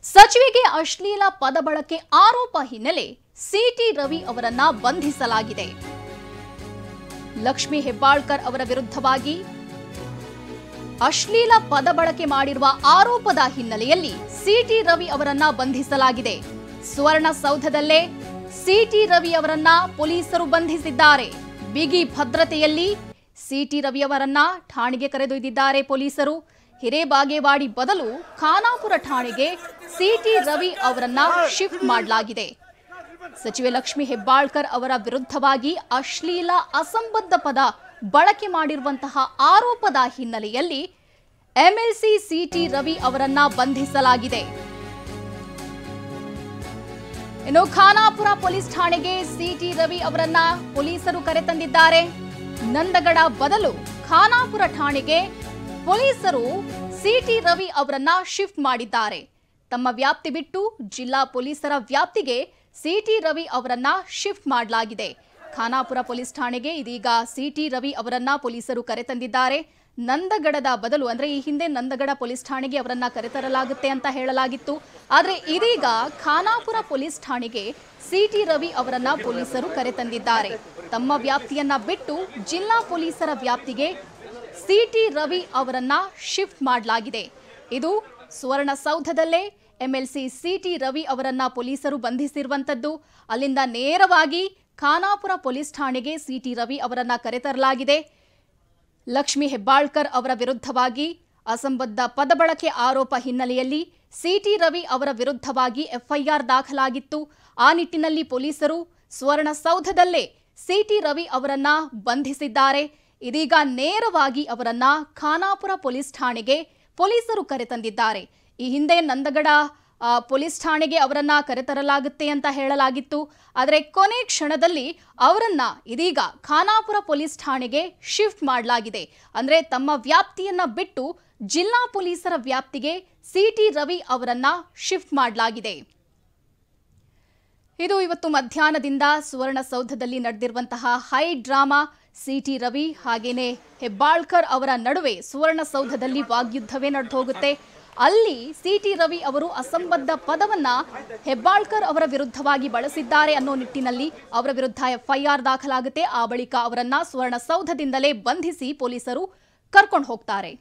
ಸಚಿವೆಗೆ ಅಶ್ಲೀಲ ಪದ ಬಳಕೆ ಆರೋಪ ಹಿನ್ನೆಲೆ ಸಿಟಿ ರವಿ ಅವರನ್ನ ಬಂಧಿಸಲಾಗಿದೆ. ಲಕ್ಷ್ಮಿ ಹೆಬ್ಬಾಳ್ಕರ್ ಅವರ ವಿರುದ್ಧವಾಗಿ ಅಶ್ಲೀಲ ಪದ ಬಳಕೆ ಮಾಡಿರುವ ಆರೋಪದ ಹಿನ್ನೆಲೆಯಲ್ಲಿ ಸಿಟಿ ರವಿ ಅವರನ್ನ ಬಂಧಿಸಲಾಗಿದೆ. ಸುವರ್ಣಸೌಧದಲ್ಲೇ ಸಿಟಿ ರವಿ ಅವರನ್ನ ಪೊಲೀಸರು ಬಂಧಿಸಿದ್ದಾರೆ. ಬಿಗಿ ಭದ್ರತೆಯಲ್ಲಿ ಸಿಟಿ ರವಿ ಅವರನ್ನ ಠಾಣೆಗೆ ಕರೆದೊಯ್ದಿದ್ದಾರೆ ಪೊಲೀಸರು. ಹಿರೇಬಾಗೇವಾಡಿ ಬದಲು ಖಾನಾಪುರ ಠಾಣೆಗೆ ಸಿಟಿ ರವಿ ಅವರನ್ನ ಶಿಫ್ಟ್ ಮಾಡಲಾಗಿದೆ. ಸಚಿವೆ ಲಕ್ಷ್ಮಿ ಹೆಬ್ಬಾಳ್ಕರ್ ಅವರ ವಿರುದ್ಧವಾಗಿ ಅಶ್ಲೀಲ ಅಸಂಬದ್ಧ ಪದ ಬಳಕೆ ಮಾಡಿರುವಂತಹ ಆರೋಪದ ಹಿನ್ನೆಲೆಯಲ್ಲಿ ಎಂಎಲ್ಸಿ ಸಿಟಿ ರವಿ ಅವರನ್ನ ಬಂಧಿಸಲಾಗಿದೆ. ಇನ್ನು ಖಾನಾಪುರ ಪೊಲೀಸ್ ಠಾಣೆಗೆ ಸಿಟಿ ರವಿ ಅವರನ್ನ ಪೊಲೀಸರು ಕರೆತಂದಿದ್ದಾರೆ. ನಂದಗಡ ಬದಲು ಖಾನಾಪುರ ಠಾಣೆಗೆ ಪೊಲೀಸರು ಸಿಟಿ ರವಿ ಅವರನ್ನ ಶಿಫ್ಟ್ ಮಾಡಿದ್ದಾರೆ. ತಮ್ಮ ವ್ಯಾಪ್ತಿ ಬಿಟ್ಟು ಜಿಲ್ಲಾ ಪೊಲೀಸರ ವ್ಯಾಪ್ತಿಗೆ ಸಿಟಿ ರವಿ ಅವರನ್ನ ಶಿಫ್ಟ್ ಮಾಡಲಾಗಿದೆ. ಖಾನಾಪುರ ಪೊಲೀಸ್ ಠಾಣೆಗೆ ಇದೀಗ ಸಿಟಿ ರವಿ ಅವರನ್ನ ಪೊಲೀಸರು ಕರೆತಂದಿದ್ದಾರೆ. ನಂದಗಡದ ಬದಲು ಅಂದ್ರೆ ಈ ಹಿಂದೆ ನಂದಗಡ ಪೊಲೀಸ್ ಠಾಣೆಗೆ ಅವರನ್ನ ಕರೆತರಲಾಗುತ್ತೆ ಅಂತ ಹೇಳಲಾಗಿತ್ತು. ಆದ್ರೆ ಇದೀಗ ಖಾನಾಪುರ ಪೊಲೀಸ್ ಠಾಣೆಗೆ ಸಿಟಿ ರವಿ ಅವರನ್ನ ಪೊಲೀಸರು ಕರೆತಂದಿದ್ದಾರೆ. ತಮ್ಮ ವ್ಯಾಪ್ತಿಯನ್ನ ಬಿಟ್ಟು ಜಿಲ್ಲಾ ಪೊಲೀಸರ ವ್ಯಾಪ್ತಿಗೆ ಸಿಟಿ ರವಿ ಅವರನ್ನ ಶಿಫ್ಟ್ ಮಾಡಲಾಗಿದೆ. ಇದು ಸುವರ್ಣಸೌಧದಲ್ಲೇ ಎಂಎಲ್ಸಿ ಸಿಟಿ ರವಿ ಅವರನ್ನ ಪೊಲೀಸರು ಬಂಧಿಸಿರುವಂತದ್ದು. ಅಲ್ಲಿಂದ ನೇರವಾಗಿ ಖಾನಾಪುರ ಪೊಲೀಸ್ ಠಾಣೆಗೆ ಸಿಟಿ ರವಿ ಅವರನ್ನ ಕರೆತರಲಾಗಿದೆ. ಲಕ್ಷ್ಮಿ ಹೆಬ್ಬಾಳ್ಕರ್ ಅವರ ವಿರುದ್ಧವಾಗಿ ಅಸಂಬದ್ಧ ಪದ ಬಳಕೆ ಆರೋಪ ಹಿನ್ನೆಲೆಯಲ್ಲಿ ಸಿಟಿ ರವಿ ಅವರ ವಿರುದ್ಧವಾಗಿ ಎಫ್ಐಆರ್ ದಾಖಲಾಗಿತ್ತು. ಆ ನಿಟ್ಟಿನಲ್ಲಿ ಪೊಲೀಸರು ಸುವರ್ಣಸೌಧದಲ್ಲೇ ಸಿಟಿ ರವಿ ಅವರನ್ನ ಬಂಧಿಸಿದ್ದಾರೆ. ಇದೀಗ ನೇರವಾಗಿ ಅವರನ್ನ ಖಾನಾಪುರ ಪೊಲೀಸ್ ಠಾಣೆಗೆ ಪೊಲೀಸರು ಕರೆತಂದಿದ್ದಾರೆ. ಈ ಹಿಂದೆ ನಂದಗಡ ಪೊಲೀಸ್ ಠಾಣೆಗೆ ಅವರನ್ನ ಕರೆತರಲಾಗುತ್ತೆ ಅಂತ ಹೇಳಲಾಗಿತ್ತು. ಆದರೆ ಕೊನೆ ಕ್ಷಣದಲ್ಲಿ ಅವರನ್ನ ಇದೀಗ ಖಾನಾಪುರ ಪೊಲೀಸ್ ಠಾಣೆಗೆ ಶಿಫ್ಟ್ ಮಾಡಲಾಗಿದೆ. ಅಂದ್ರೆ ತಮ್ಮ ವ್ಯಾಪ್ತಿಯನ್ನ ಬಿಟ್ಟು ಜಿಲ್ಲಾ ಪೊಲೀಸರ ವ್ಯಾಪ್ತಿಗೆ ಸಿಟಿ ರವಿ ಅವರನ್ನ ಶಿಫ್ಟ್ ಮಾಡಲಾಗಿದೆ. ಇದು ಇವತ್ತು ಮಧ್ಯಾಹ್ನದಿಂದ ಸುವರ್ಣಸೌಧದಲ್ಲಿ ನಡೆದಿರುವಂತಹ ಹೈ ಡ್ರಾಮಾ. ಸಿಟಿ ರವಿ ಹಾಗೇನೆ ಹೆಬ್ಬಾಳ್ಕರ್ ಅವರ ನಡುವೆ ಸುವರ್ಣಸೌಧದಲ್ಲಿ ವಾಗ್ಯುದ್ಧವೇ ನಡೆದು ಹೋಗುತ್ತೆ. ಅಲ್ಲಿ ಸಿಟಿ ರವಿ ಅವರು ಅಸಂಬದ್ಧ ಪದವನ್ನ ಹೆಬ್ಬಾಳ್ಕರ್ ಅವರ ವಿರುದ್ಧವಾಗಿ ಬಳಸಿದ್ದಾರೆ ಅನ್ನೋ ನಿಟ್ಟಿನಲ್ಲಿ ಅವರ ವಿರುದ್ಧ ಎಫ್ಐಆರ್ ದಾಖಲಾಗುತ್ತೆ. ಆ ಬಳಿಕ ಅವರನ್ನ ಸುವರ್ಣಸೌಧದಿಂದಲೇ ಬಂಧಿಸಿ ಪೊಲೀಸರು ಕರ್ಕೊಂಡು ಹೋಗ್ತಾರೆ.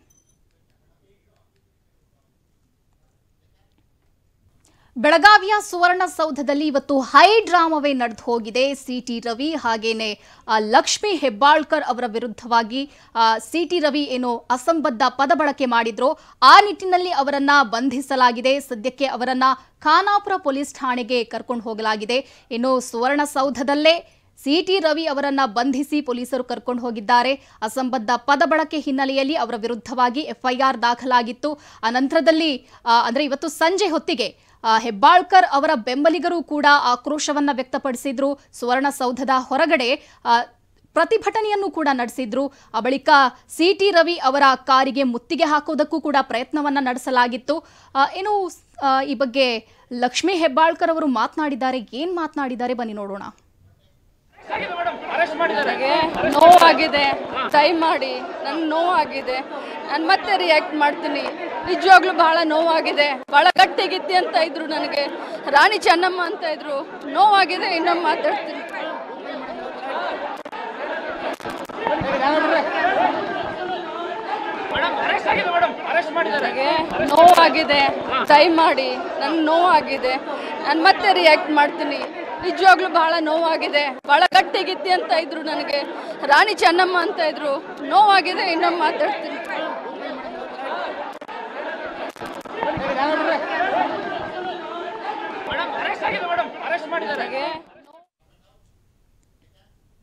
ಬೆಳಗಾವಿಯ ಸುವರ್ಣಸೌಧದಲ್ಲಿ ಇವತ್ತು ಹೈ ಡ್ರಾಮಾವೇ ನಡೆದು ಹೋಗಿದೆ. ಸಿಟಿ ರವಿ ಹಾಗೇನೆ ಲಕ್ಷ್ಮಿ ಹೆಬ್ಬಾಳ್ಕರ್ ಅವರ ವಿರುದ್ಧವಾಗಿ ಸಿಟಿ ರವಿ ಏನೋ ಅಸಂಬದ್ಧ ಪದ ಬಳಕೆ ಮಾಡಿದ್ರು. ಆ ನಿಟ್ಟಿನಲ್ಲಿ ಅವರನ್ನ ಬಂಧಿಸಲಾಗಿದೆ. ಸದ್ಯಕ್ಕೆ ಅವರನ್ನ ಖಾನಾಪುರ ಪೊಲೀಸ್ ಠಾಣೆಗೆ ಕರ್ಕೊಂಡು ಹೋಗಲಾಗಿದೆ. ಇನ್ನು ಸುವರ್ಣಸೌಧದಲ್ಲೇ ಸಿಟಿ ರವಿ ಅವರನ್ನ ಬಂಧಿಸಿ ಪೊಲೀಸರು ಕರ್ಕೊಂಡು ಹೋಗಿದ್ದಾರೆ. ಅಸಂಬದ್ಧ ಪದ ಬಳಕೆ ಹಿನ್ನೆಲೆಯಲ್ಲಿ ಅವರ ವಿರುದ್ಧವಾಗಿ ಎಫ್ಐಆರ್ ದಾಖಲಾಗಿತ್ತು. ಆ ನಂತರದಲ್ಲಿ ಅಂದ್ರೆ ಇವತ್ತು ಸಂಜೆ ಹೊತ್ತಿಗೆ ಹೆಬ್ಬಾಳ್ಕರ್ ಅವರ ಬೆಂಬಲಿಗರು ಕೂಡ ಆಕ್ರೋಶವನ್ನ ವ್ಯಕ್ತಪಡಿಸಿದ್ರು. ಸುವರ್ಣಸೌಧದ ಹೊರಗಡೆ ಪ್ರತಿಭಟನೆಯನ್ನು ಕೂಡ ನಡೆಸಿದ್ರು. ಆ ಬಳಿಕ ಸಿಟಿ ರವಿ ಅವರ ಕಾರಿಗೆ ಮುತ್ತಿಗೆ ಹಾಕುವುದಕ್ಕೂ ಕೂಡ ಪ್ರಯತ್ನವನ್ನ ನಡೆಸಲಾಗಿತ್ತು. ಏನು ಈ ಬಗ್ಗೆ ಲಕ್ಷ್ಮಿ ಹೆಬ್ಬಾಳ್ಕರ್ ಅವರು ಮಾತನಾಡಿದ್ದಾರೆ. ಏನ್ ಮಾತನಾಡಿದ್ದಾರೆ ಬನ್ನಿ ನೋಡೋಣ. ನನಗೆ ನೋವಾಗಿದೆ, ದಯಮಾಡಿ ನನಗೆ ನೋವಾಗಿದೆ, ನಾನು ಮತ್ತೆ ರಿಯಾಕ್ಟ್ ಮಾಡ್ತೀನಿ. ನಿಜವಾಗ್ಲೂ ಬಹಳ ನೋವಾಗಿದೆ. ಬಹಳ ಗಟ್ಟಿಗಿತ್ತಿ ಅಂತ ಇದ್ರು, ನನಗೆ ರಾಣಿ ಚೆನ್ನಮ್ಮ ಅಂತ ಇದ್ರು. ನೋವಾಗಿದೆ, ಇನ್ನೊಮ್ಮೆ ಮಾತಾಡ್ತೀನಿ. ನನಗೆ ನೋವಾಗಿದೆ, ದಯಮಾಡಿ ನನಗೆ ನೋವಾಗಿದೆ, ನಾನು ಮತ್ತೆ ರಿಯಾಕ್ಟ್ ಮಾಡ್ತೀನಿ. ನಿಜವಾಗ್ಲೂ ಬಹಳ ನೋವಾಗಿದೆ. ಬಹಳ ಗಟ್ಟಿಗಿತ್ತಿ ಅಂತ ಇದ್ರು, ನನಗೆ ರಾಣಿ ಚೆನ್ನಮ್ಮ ಅಂತ ಇದ್ರು. ನೋವಾಗಿದೆ, ಇನ್ನೊಮ್ಮೆ ಮಾತಾಡ್ತೀನಿ. ನನಗೆ